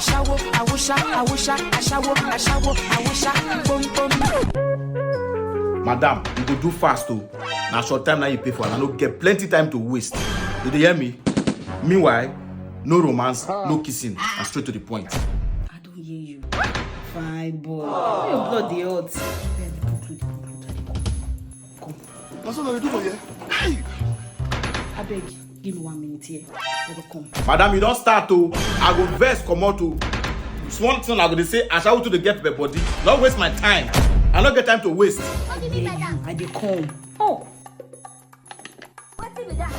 Ashawo, Madam, you go do fast too. Now short time now you pay for and I don't get plenty time to waste. Did you hear me? Meanwhile, no romance, no kissing, and straight to the point. I don't hear you. Fine boy. Your blood the hot. Come. That's what I do for you. Hey! I beg, give me 1 minute here. I will come. Madam, you don't start to. I go vex come out to. Small thing I go to say, I shall to the get my body. Don't waste my time. I don't get time to waste. I dey come. Oh. What did that?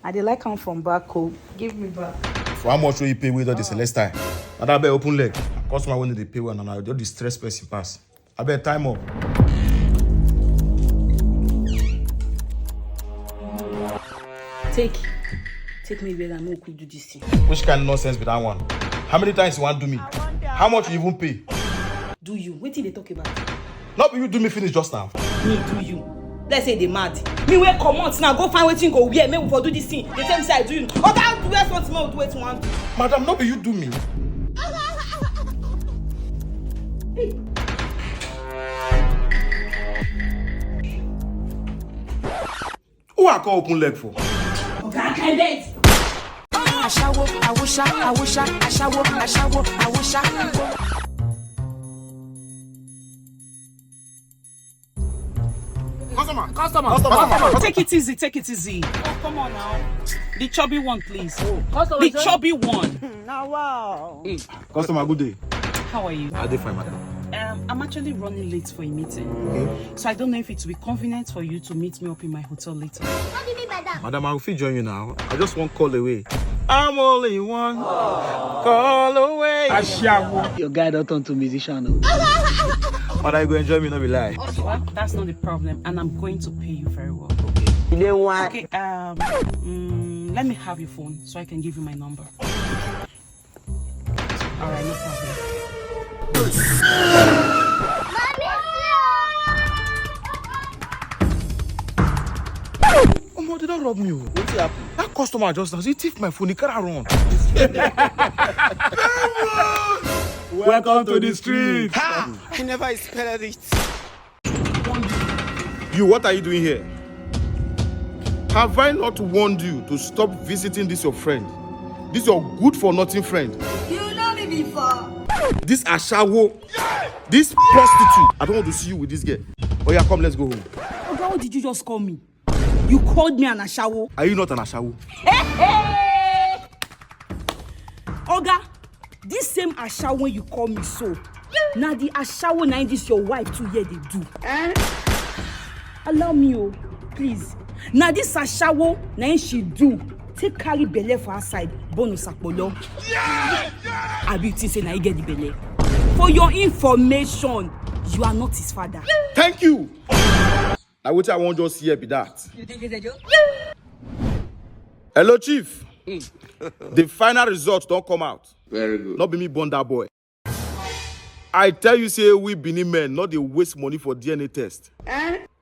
I dey like come from back home. Give me back. For how much will you pay with all the Celestine? Madam, I bet open leg. Customer when they pay well and I just the stress person pass. I bet time up. Take me where I know could do this thing. Which kind of nonsense be that one? How many times you want to do me? How much you even pay? Do you? What did they talk about? Not you do me finish just now. Me do you? Let's say they mad. Me where come out now, go find wetin go wear. Make we for do this thing. They tell me say I do you. Oh, that do wear something more do wetin want. Madam, not be you do me. Hey. Who I call open leg for? That kind of. Ashawo, Customer. Take it easy. Oh, come on now. The chubby one, please. The chubby one. Now, wow. Customer, good day. How are you? I did fine, madam. I'm actually running late for a meeting. Okay. So I don't know if it will be convenient for you to meet me up in my hotel later. What do you mean by that? Madam, I will fit join you now. I just want call away. I'm only one call away. Ashawo. Your guy don't turn to musician. But I go enjoy me, not be lie. Well, that's not the problem, and I'm going to pay you very well. You didn't want. Okay, let me have your phone so I can give you my number. All right, no problem. Oh, man, they don't rob me. What's happened? That customer just now, he thief my phone, he can't run. Welcome to the street. I never expected it. You, what are you doing here? Have I not warned you to stop visiting this your friend? This your good for nothing friend. You know me before. This Ashawo, this prostitute. I don't want to see you with this girl. Oh yeah, come, let's go home. Oga, what did you just call me? You called me an Ashawo. Are you not an Ashawo? Oga, this same Ashawo you call me so. Now the Ashawo na this your wife too here they do. Allow me, oh, please. Now this Ashawo na she do. Take carry belle for her side, bonus akpolo. I be say na he get the belle. For your information, you are not his father. Thank you. I wish I won't just hear be that. You think it's a joke? Hello, Chief. The final result don't come out. Very good. Not be me born that boy. I tell you, say we Benin men, not they waste money for DNA test.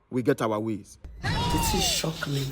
We get our ways. It is shock me.